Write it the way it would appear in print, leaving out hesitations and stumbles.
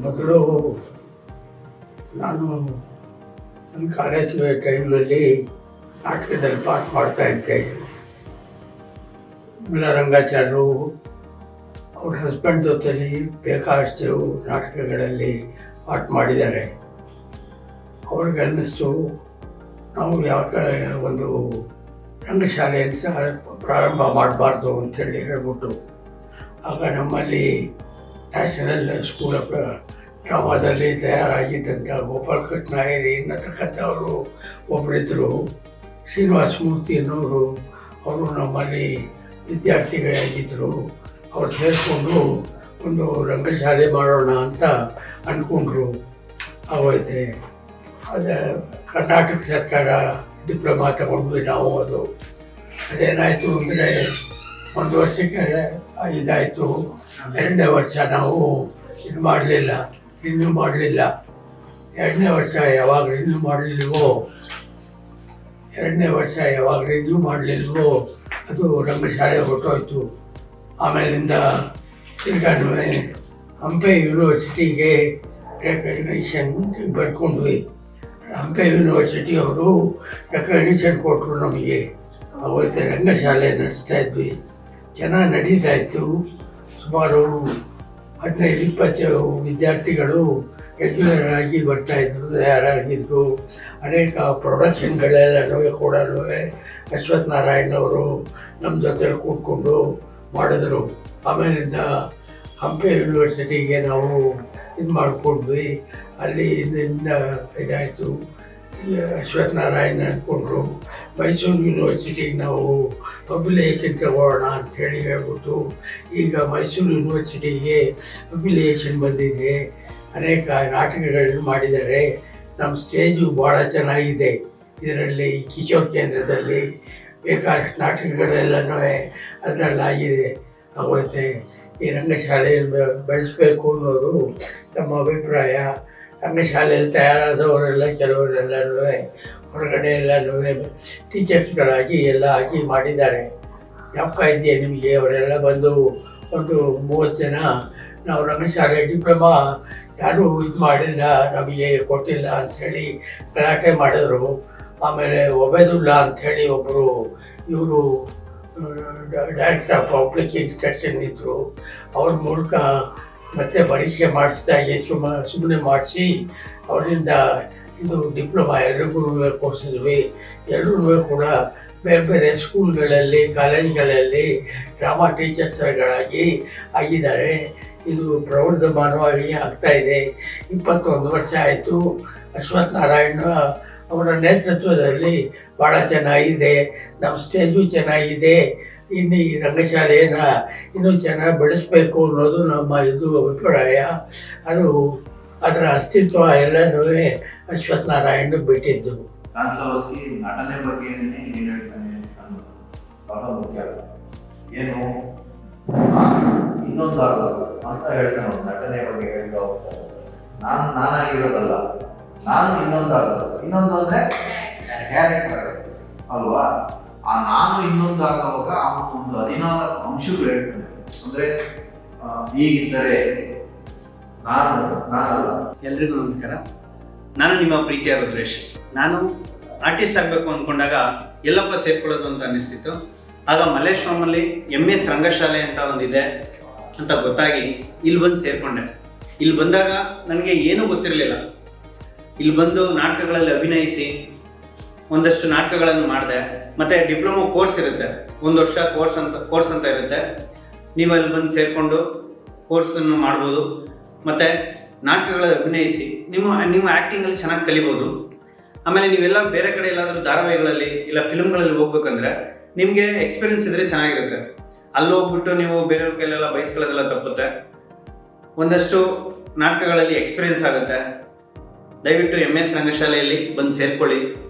ಮೊದಲು ನಾನು ನನ್ನ ಕಾಲೇಜ್ ಟೈಮ್ನಲ್ಲಿ ನಾಟಕದಲ್ಲಿ ಪಾಠ ಮಾಡ್ತಾಯಿದ್ದೆ. ರಂಗಾಚಾರ್ಯರು ಅವ್ರ ಹಸ್ಬೆಂಡ್ ಜೊತೆಲಿ ಬೇಕಾದಷ್ಟು ನಾಟಕಗಳಲ್ಲಿ ಪಾಠ ಮಾಡಿದ್ದಾರೆ. ಅವ್ರಿಗೆ ಅನ್ನಿಸ್ತು ನಾವು ಯಾಕೆ ಒಂದು ರಂಗಶಾಲೆಯನ್ನು ಸಹ ಪ್ರಾರಂಭ ಮಾಡಬಾರ್ದು ಅಂಥೇಳಿ ಹೇಳ್ಬಿಟ್ಟು, ಆಗ ನಮ್ಮಲ್ಲಿ ನ್ಯಾಷನಲ್ ಸ್ಕೂಲ್ ಆಫ್ ಡ್ರಾಮಾದಲ್ಲಿ ತಯಾರಾಗಿದ್ದಂಥ ಗೋಪಾಲಕೃಷ್ಣ ನಾಯರಿ ಅನ್ನತಕ್ಕಂಥವರು ಒಬ್ಬರಿದ್ದರು. ಶ್ರೀನಿವಾಸ ಮೂರ್ತಿ ಅನ್ನೋರು, ಅವರು ನಮ್ಮಲ್ಲಿ ವಿದ್ಯಾರ್ಥಿಗಳಾಗಿದ್ದರು. ಅವ್ರು ಸೇರಿಕೊಂಡು ಒಂದು ರಂಗಶಾಲೆ ಮಾಡೋಣ ಅಂತ ಅಂದ್ಕೊಂಡ್ರು. ಆಗೋಯ್ತೆ ಅದು ಕರ್ನಾಟಕ ಸರ್ಕಾರ ಡಿಪ್ಲೊಮಾ ತಗೊಂಡ್ವಿ ನಾವು. ಅದೇನಾಯಿತು ಅಂದರೆ ಒಂದು ವರ್ಷಕ್ಕೆ ಇದಾಯಿತು. ಎರಡನೇ ವರ್ಷ ನಾವು ರಿನ್ಯೂ ಮಾಡಲಿಲ್ಲ. ಎರಡನೇ ವರ್ಷ ಯಾವಾಗ ರಿನ್ಯೂ ಮಾಡಲಿಲ್ವೋ ಅದು ರಂಗಶಾಲೆ ಹೊರಟೋಯ್ತು. ಆಮೇಲಿಂದ ತಿರ್ಗಾನು ಹಂಪೆ ಯೂನಿವರ್ಸಿಟಿಗೆ ರೆಕಗ್ನಿಷನ್ ಬರ್ಕೊಂಡ್ವಿ. ಹಂಪೆ ಯೂನಿವರ್ಸಿಟಿಯವರು ರೆಕಗ್ನಿಷನ್ ಕೊಟ್ಟರು ನಮಗೆ. ಅವತ್ತು ರಂಗಶಾಲೆ ನಡೆಸ್ತಾಯಿದ್ವಿ. ಚೆನ್ನಾಗಿ ನಡೀತಾಯಿತ್ತು. ಸುಮಾರು 15-20 ವಿದ್ಯಾರ್ಥಿಗಳು ರೆಗ್ಯುಲರ್ ಆಗಿ ಬರ್ತಾಯಿದ್ರು, ತಯಾರಾಗಿದ್ದರು. ಅನೇಕ ಪ್ರೊಡಕ್ಷನ್ಗಳೆಲ್ಲನೂ ಕೂಡ ಅಶ್ವಥ್ ನಾರಾಯಣ್ ಅವರು ನಮ್ಮ ಜೊತೆಲಿ ಕೂತ್ಕೊಂಡು ಮಾಡಿದ್ರು. ಆಮೇಲಿಂದ ಹಂಪೆ ಯೂನಿವರ್ಸಿಟಿಗೆ ನಾವು ಮಾಡಿಕೊಂಡ್ವಿ. ಅಲ್ಲಿ ಇದರಿಂದ ಇದಾಯಿತು. ಅಶ್ವಥ್ ನಾರಾಯಣ್ ಅಂದ್ಕೊಂಡ್ರು. ಮೈಸೂರು ಯೂನಿವರ್ಸಿಟಿಗೆ ನಾವು ಅಫಿಲಿಯೇಷನ್ ತಗೊಳ್ಳೋಣ ಅಂಥೇಳಿ ಹೇಳ್ಬಿಟ್ಟು, ಈಗ ಮೈಸೂರು ಯೂನಿವರ್ಸಿಟಿಗೆ ಅಫಿಲಿಯೇಷನ್ ಬಂದಿದೆ. ಅನೇಕ ನಾಟಕಗಳನ್ನು ಮಾಡಿದ್ದಾರೆ. ನಮ್ಮ ಸ್ಟೇಜು ಭಾಳ ಚೆನ್ನಾಗಿದೆ. ಇದರಲ್ಲಿ ಕಿಶೋರ್ ಕೇಂದ್ರದಲ್ಲಿ ಬೇಕಾದಷ್ಟು ನಾಟಕಗಳೆಲ್ಲನೂ ಅದರಲ್ಲಾಗಿದೆ. ಆಗೋಯ್ತೆ ಈ ರಂಗಶಾಲೆಯನ್ನು ಬೆಳೆಸಬೇಕು ಅನ್ನೋದು ನಮ್ಮ ಅಭಿಪ್ರಾಯ. ರಂಗಶಾಲೆಯಲ್ಲಿ ತಯಾರಾದವರೆಲ್ಲ ಕೆಲವರೆಲ್ಲನೂ ಹೊರಗಡೆ ಎಲ್ಲನೂ ಟೀಚರ್ಸ್ಗಳಾಗಿ ಎಲ್ಲ ಆಗಿ ಮಾಡಿದ್ದಾರೆ. ಜ್ಞಾಪಕ ಇದೆಯಾ ನಿಮಗೆ? ಅವರೆಲ್ಲ ಬಂದು ಒಂದು 30 ಜನ ನಾವು ರಂಗಶಾಲೆ ಡಿಪ್ಲೊಮಾ ಯಾರೂ ಮಾಡಿಲ್ಲ, ನಮಗೆ ಕೊಟ್ಟಿಲ್ಲ ಅಂಥೇಳಿ ಗಲಾಟೆ ಮಾಡಿದ್ರು. ಆಮೇಲೆ ಒಬೇದುಲ್ಲಾ ಅಂಥೇಳಿ ಒಬ್ಬರು, ಇವರು ಡೈರೆಕ್ಟರ್ ಆಫ್ ಪಬ್ಲಿಕ್ ಇನ್ಸ್ಟ್ರಕ್ಷನ್ ಇದ್ದರು. ಅವ್ರ ಮೂಲಕ ಮತ್ತೆ ಪರೀಕ್ಷೆ ಮಾಡಿಸ್ದಾಗೆ ಸುಮ್ಮನೆ ಮಾಡಿಸಿ ಅವರಿಂದ ಇದು ಡಿಪ್ಲೊಮಾ ಎಲ್ರಿಗೂ ಕೊಡಿಸಿದ್ವಿ. ಎಲ್ಲರೂ ಕೂಡ ಬೇರೆ ಬೇರೆ ಸ್ಕೂಲ್ಗಳಲ್ಲಿ, ಕಾಲೇಜ್ಗಳಲ್ಲಿ ಡ್ರಾಮಾ ಟೀಚರ್ಸ್ಗಳಾಗಿ ಆಗಿದ್ದಾರೆ. ಇದು ಪ್ರವರ್ಧಮಾನವಾಗಿ ಆಗ್ತಾಯಿದೆ. 21 ವರ್ಷ ಆಯಿತು. ಅಶ್ವಥ್ ನಾರಾಯಣ್ ಅವರ ನೇತೃತ್ವದಲ್ಲಿ ಭಾಳ ಚೆನ್ನಾಗಿದೆ. ನಮ್ಮ ಸ್ಟೇಜು ಚೆನ್ನಾಗಿದೆ. ಇನ್ನು ಈ ರಂಗಶಾಲೆಯನ್ನು ಇನ್ನೂ ಚೆನ್ನಾಗಿ ಬೆಳೆಸಬೇಕು ಅನ್ನೋದು ನಮ್ಮ ಅಭಿಪ್ರಾಯ. ಅದರ ಅಸ್ತಿತ್ವ ಎಲ್ಲನೂ ಅಶ್ವಥ್ ನಾರಾಯಣ್ ಬಿಟ್ಟಿದ್ದು. ನಟನೆ ಬಗ್ಗೆ ಏನು ಹೇಳ್ತಾನೆ ಅನ್ನೋದು ಬಹಳ ಮುಖ್ಯ. ಏನು ಇನ್ನೊಂದು ಅಂತ ಹೇಳ್ತಾನೆ, ನಟನೆ ಬಗ್ಗೆ ಹೇಳ್ತಾ ಹೋಗ್ತಾರೆ. ನಾನಾಗಿರೋದಲ್ಲ, ನಾನು ಇನ್ನೊಂದು ಅಂದ್ರೆ ಕ್ಯಾರೆಕ್ಟರ್ ಅಲ್ವಾ? ಆ ನಾನು ಇನ್ನೊಂದು ಆಗುವಾಗ ಅವನು ಒಂದು 14 ಅಂಶಗಳು ಹೇಳ್ತಾನೆ. ಅಂದ್ರೆ ಹೀಗಿದ್ದರೆ ನಾನಲ್ಲ. ಎಲ್ರಿಗೂ ನಮಸ್ಕಾರ. ನಾನು ನಿಮ್ಮ ಪ್ರೀತಿಯ ರುದ್ರೇಶ್. ನಾನು ಆರ್ಟಿಸ್ಟ್ ಆಗಬೇಕು ಅಂದ್ಕೊಂಡಾಗ ಎಲ್ಲಪ್ಪ ಸೇರ್ಕೊಳ್ಳೋದು ಅಂತ ಅನ್ನಿಸ್ತಿತ್ತು. ಆಗ ಮಲ್ಲೇಶ್ವರಮಲ್ಲಿ MS ರಂಗಶಾಲೆ ಅಂತ ಒಂದಿದೆ ಅಂತ ಗೊತ್ತಾಗಿ ಇಲ್ಲಿ ಬಂದು ಸೇರಿಕೊಂಡೆ. ಇಲ್ಲಿ ಬಂದಾಗ ನನಗೆ ಏನೂ ಗೊತ್ತಿರಲಿಲ್ಲ. ಇಲ್ಲಿ ಬಂದು ನಾಟಕಗಳಲ್ಲಿ ಅಭಿನಯಿಸಿ ಒಂದಷ್ಟು ನಾಟಕಗಳನ್ನು ಮಾಡಿದೆ. ಮತ್ತು ಡಿಪ್ಲೊಮೊ ಕೋರ್ಸ್ ಇರುತ್ತೆ, 1 ವರ್ಷ ಕೋರ್ಸ್ ಅಂತ ಇರುತ್ತೆ. ನೀವು ಅಲ್ಲಿ ಬಂದು ಸೇರಿಕೊಂಡು ಕೋರ್ಸನ್ನು ಮಾಡ್ಬೋದು. ಮತ್ತು ನಾಟಕಗಳಲ್ಲಿ ಅಭಿನಯಿಸಿ ನೀವು ಆ್ಯಕ್ಟಿಂಗಲ್ಲಿ ಚೆನ್ನಾಗಿ ಕಲಿಬೋದು. ಆಮೇಲೆ ನೀವೆಲ್ಲ ಬೇರೆ ಕಡೆ ಎಲ್ಲಾದರೂ ಧಾರಾವಾಹಿಗಳಲ್ಲಿ ಇಲ್ಲ ಫಿಲ್ಮ್ಗಳಲ್ಲಿ ಹೋಗ್ಬೇಕಂದ್ರೆ ನಿಮಗೆ ಎಕ್ಸ್ಪೀರಿಯನ್ಸ್ ಇದ್ದರೆ ಚೆನ್ನಾಗಿರುತ್ತೆ. ಅಲ್ಲಿ ಹೋಗ್ಬಿಟ್ಟು ನೀವು ಬೇರೆಯವ್ರ ಕೈಲೆಲ್ಲ ಬಯಸ್ಕೊಳ್ಳೋದೆಲ್ಲ ತಪ್ಪುತ್ತೆ. ಒಂದಷ್ಟು ನಾಟಕಗಳಲ್ಲಿ ಎಕ್ಸ್ಪೀರಿಯನ್ಸ್ ಆಗುತ್ತೆ. ದಯವಿಟ್ಟು MS ರಂಗಶಾಲೆಯಲ್ಲಿ ಬಂದು ಸೇರ್ಕೊಳ್ಳಿ.